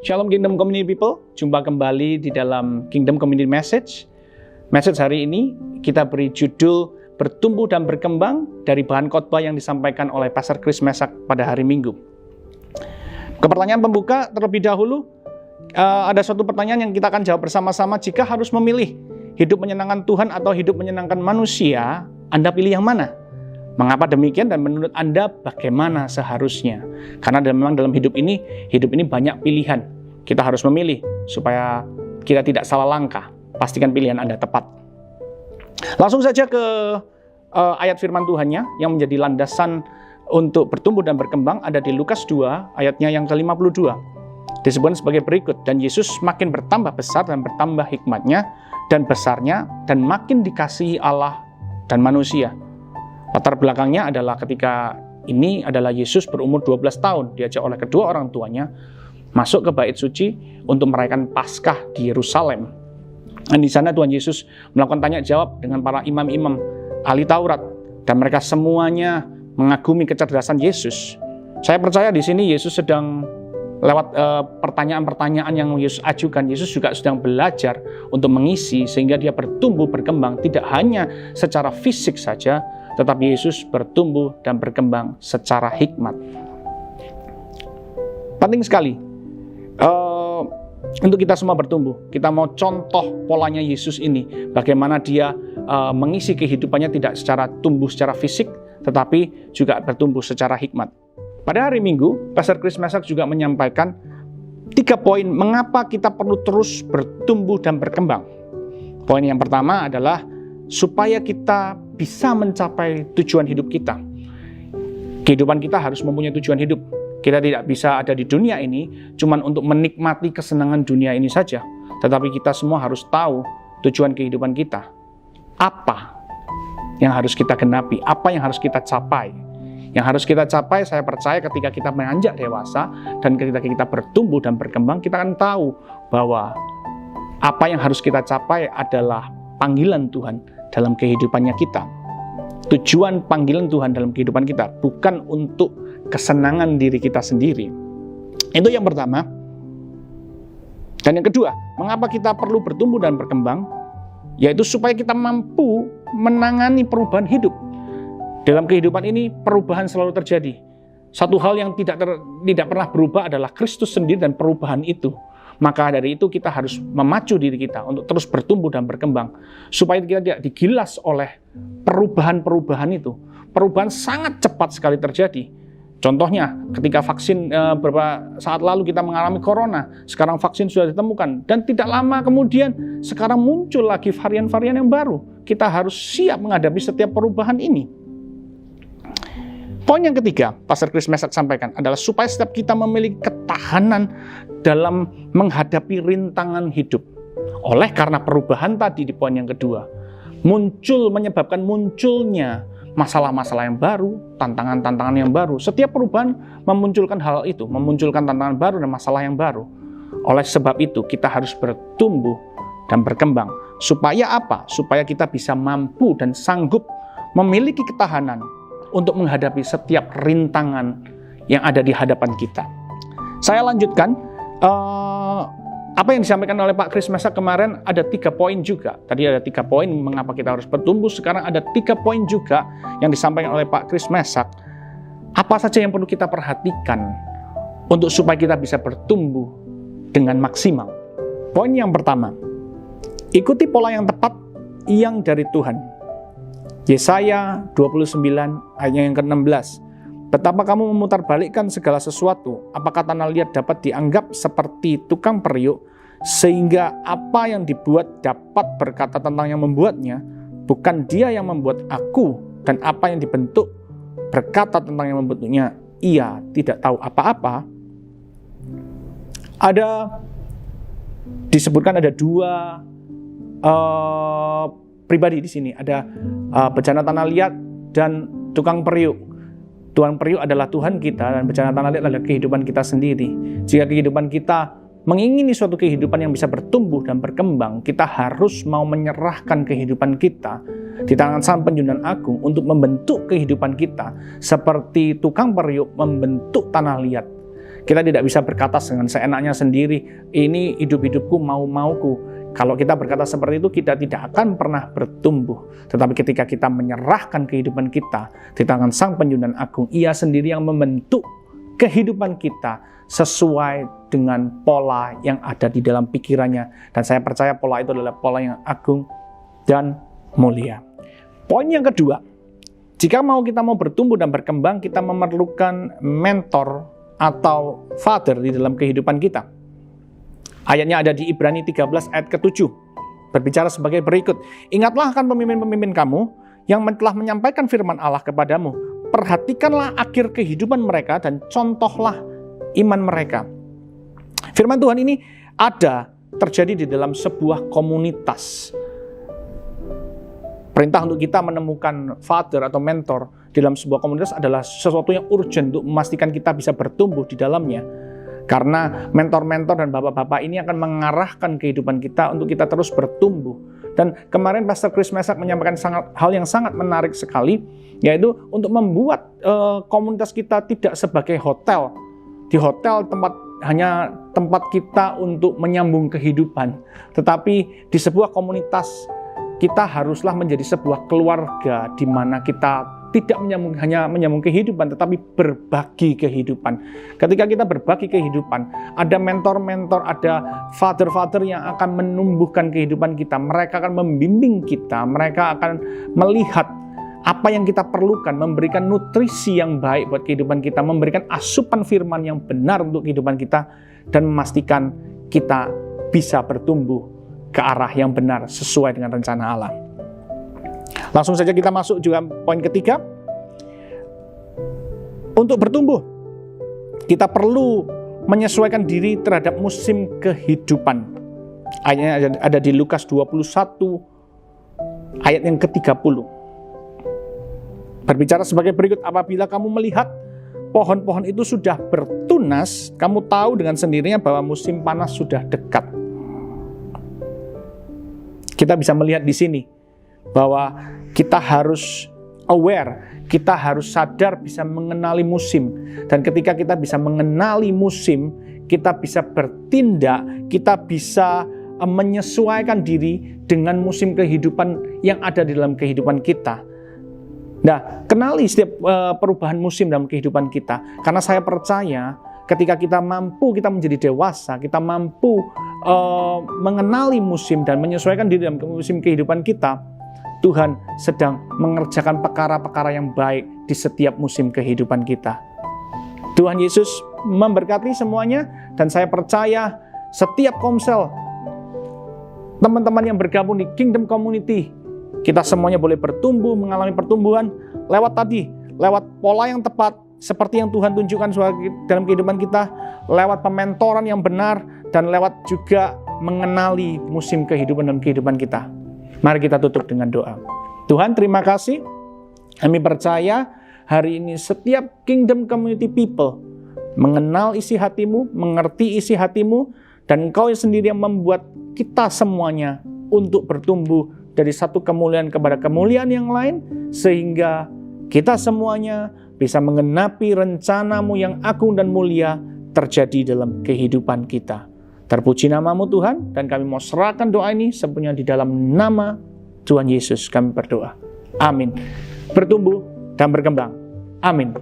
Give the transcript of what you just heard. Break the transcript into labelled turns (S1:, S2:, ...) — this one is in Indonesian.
S1: Shalom Kingdom Community People, jumpa kembali di dalam Kingdom Community Message. Message hari ini kita beri judul Bertumbuh dan Berkembang dari bahan khotbah yang disampaikan oleh Pastor Chris Mesak pada hari Minggu. Ke pertanyaan pembuka terlebih dahulu, ada suatu pertanyaan yang kita akan jawab bersama-sama. Jika harus memilih hidup menyenangkan Tuhan atau hidup menyenangkan manusia, Anda pilih yang mana? Mengapa demikian dan menurut Anda bagaimana seharusnya? Karena memang dalam hidup ini banyak pilihan. Kita harus memilih supaya kita tidak salah langkah. Pastikan pilihan Anda tepat. Langsung saja ke ayat firman Tuhannya yang menjadi landasan untuk bertumbuh dan berkembang ada di Lukas 2 ayatnya yang ke-52. Disebutkan sebagai berikut, dan Yesus makin bertambah besar dan bertambah hikmatnya dan besarnya dan makin dikasihi Allah dan manusia. Latar belakangnya adalah ketika ini adalah Yesus berumur 12 tahun, diajak oleh kedua orang tuanya masuk ke bait suci untuk merayakan Paskah di Yerusalem. Dan di sana Tuhan Yesus melakukan tanya jawab dengan para imam-imam ahli Taurat dan mereka semuanya mengagumi kecerdasan Yesus. Saya percaya di sini Yesus sedang lewat pertanyaan-pertanyaan yang Yesus ajukan, Yesus juga sedang belajar untuk mengisi sehingga dia bertumbuh berkembang tidak hanya secara fisik saja, tetapi Yesus bertumbuh dan berkembang secara hikmat. Penting sekali untuk kita semua bertumbuh. Kita mau contoh polanya Yesus ini, bagaimana dia mengisi kehidupannya tidak secara tumbuh secara fisik, tetapi juga bertumbuh secara hikmat. Pada hari Minggu, Pastor Chris Mesak juga menyampaikan 3 poin mengapa kita perlu terus bertumbuh dan berkembang. Poin yang pertama adalah supaya kita bisa mencapai tujuan hidup kita. Kehidupan kita harus mempunyai tujuan hidup. Kita tidak bisa ada di dunia ini cuma untuk menikmati kesenangan dunia ini saja. Tetapi kita semua harus tahu tujuan kehidupan kita. Apa yang harus kita genapi? Apa yang harus kita capai? Yang harus kita capai, saya percaya ketika kita menanjak dewasa dan ketika kita bertumbuh dan berkembang, kita akan tahu bahwa apa yang harus kita capai adalah panggilan Tuhan dalam kehidupannya kita. Tujuan panggilan Tuhan dalam kehidupan kita bukan untuk kesenangan diri kita sendiri. Itu yang pertama. Dan yang kedua, mengapa kita perlu bertumbuh dan berkembang? Yaitu supaya kita mampu menangani perubahan hidup. Dalam kehidupan ini perubahan selalu terjadi. Satu hal yang tidak pernah berubah adalah Kristus sendiri dan perubahan itu. Maka dari itu kita harus memacu diri kita untuk terus bertumbuh dan berkembang. Supaya kita tidak digilas oleh perubahan-perubahan itu. Perubahan sangat cepat sekali terjadi. Contohnya ketika vaksin beberapa saat lalu kita mengalami corona. Sekarang vaksin sudah ditemukan. Dan tidak lama kemudian sekarang muncul lagi varian-varian yang baru. Kita harus siap menghadapi setiap perubahan ini. Poin yang ketiga, Pastor Chris Mesak sampaikan adalah supaya setiap kita memiliki ketahanan dalam menghadapi rintangan hidup. Oleh karena perubahan tadi di poin yang kedua, menyebabkan munculnya masalah-masalah yang baru, tantangan-tantangan yang baru. Setiap perubahan memunculkan hal itu, memunculkan tantangan baru dan masalah yang baru. Oleh sebab itu, kita harus bertumbuh dan berkembang. Supaya apa? Supaya kita bisa mampu dan sanggup memiliki ketahanan untuk menghadapi setiap rintangan yang ada di hadapan kita. Saya lanjutkan, apa yang disampaikan oleh Pak Chris Mesak kemarin ada 3 poin juga. Tadi ada 3 poin mengapa kita harus bertumbuh, sekarang ada 3 poin juga yang disampaikan oleh Pak Chris Mesak. Apa saja yang perlu kita perhatikan untuk supaya kita bisa bertumbuh dengan maksimal. Poin yang pertama, ikuti pola yang tepat yang dari Tuhan. Yesaya 29 ayat yang ke-16. Betapa kamu memutarbalikkan segala sesuatu, apakah tanah liat dapat dianggap seperti tukang periuk, sehingga apa yang dibuat dapat berkata tentang yang membuatnya, bukan dia yang membuat aku, dan apa yang dibentuk berkata tentang yang membentuknya, ia tidak tahu apa-apa. Disebutkan ada 2 pribadi di sini, ada bencana tanah liat dan tukang periuk. Tukang periuk adalah Tuhan kita dan bencana tanah liat adalah kehidupan kita sendiri. Jika kehidupan kita mengingini suatu kehidupan yang bisa bertumbuh dan berkembang, kita harus mau menyerahkan kehidupan kita di tangan Sang Penjunan Agung untuk membentuk kehidupan kita seperti tukang periuk membentuk tanah liat. Kita tidak bisa berkata dengan seenaknya sendiri, ini hidup-hidupku, mau-mauku. Kalau kita berkata seperti itu, kita tidak akan pernah bertumbuh. Tetapi ketika kita menyerahkan kehidupan kita di tangan Sang Penyucian Agung, Ia sendiri yang membentuk kehidupan kita sesuai dengan pola yang ada di dalam pikirannya. Dan saya percaya pola itu adalah pola yang agung dan mulia. Poin yang kedua, jika kita mau bertumbuh dan berkembang, kita memerlukan mentor atau father di dalam kehidupan kita. Ayatnya ada di Ibrani 13 ayat ke-7. Berbicara sebagai berikut. Ingatlah akan pemimpin-pemimpin kamu yang telah menyampaikan firman Allah kepadamu. Perhatikanlah akhir kehidupan mereka dan contohlah iman mereka. Firman Tuhan ini ada terjadi di dalam sebuah komunitas. Perintah untuk kita menemukan father atau mentor di dalam sebuah komunitas adalah sesuatu yang urgent untuk memastikan kita bisa bertumbuh di dalamnya. Karena mentor-mentor dan bapak-bapak ini akan mengarahkan kehidupan kita untuk kita terus bertumbuh. Dan kemarin Pastor Chris Mesak menyampaikan hal yang sangat menarik sekali, yaitu untuk membuat komunitas kita tidak sebagai hotel. Di hotel hanya tempat kita untuk menyambung kehidupan. Tetapi di sebuah komunitas kita haruslah menjadi sebuah keluarga di mana kita tidak hanya menyambung kehidupan, tetapi berbagi kehidupan. Ketika kita berbagi kehidupan, ada mentor-mentor, ada father-father yang akan menumbuhkan kehidupan kita. Mereka akan membimbing kita, mereka akan melihat apa yang kita perlukan, memberikan nutrisi yang baik buat kehidupan kita, memberikan asupan firman yang benar untuk kehidupan kita, dan memastikan kita bisa bertumbuh ke arah yang benar sesuai dengan rencana Allah. Langsung saja kita masuk juga poin ketiga. Untuk bertumbuh, kita perlu menyesuaikan diri terhadap musim kehidupan. Ayatnya ada di Lukas 21 ayat yang ke-30. Berbicara sebagai berikut, apabila kamu melihat pohon-pohon itu sudah bertunas, kamu tahu dengan sendirinya bahwa musim panas sudah dekat. Kita bisa melihat di sini bahwa kita harus aware, kita harus sadar bisa mengenali musim. Dan ketika kita bisa mengenali musim, kita bisa bertindak, kita bisa menyesuaikan diri dengan musim kehidupan yang ada di dalam kehidupan kita. Nah, kenali setiap perubahan musim dalam kehidupan kita. Karena saya percaya ketika kita menjadi dewasa, kita mampu mengenali musim dan menyesuaikan diri dalam musim kehidupan kita, Tuhan sedang mengerjakan perkara-perkara yang baik di setiap musim kehidupan kita. Tuhan Yesus memberkati semuanya, dan saya percaya setiap komsel, teman-teman yang bergabung di Kingdom Community, kita semuanya boleh bertumbuh, mengalami pertumbuhan lewat pola yang tepat, seperti yang Tuhan tunjukkan dalam kehidupan kita, lewat pementoran yang benar, dan lewat juga mengenali musim kehidupan dalam kehidupan kita. Mari kita tutup dengan doa. Tuhan, terima kasih. Kami percaya hari ini setiap Kingdom Community people mengenal isi hatimu, mengerti isi hatimu, dan Engkau sendiri yang membuat kita semuanya untuk bertumbuh dari satu kemuliaan kepada kemuliaan yang lain, sehingga kita semuanya bisa mengenapi rencana-Mu yang agung dan mulia terjadi dalam kehidupan kita. Terpuji nama-Mu Tuhan, dan kami mau serahkan doa ini sepenuhnya di dalam nama Tuhan Yesus kami berdoa. Amin. Bertumbuh dan berkembang. Amin.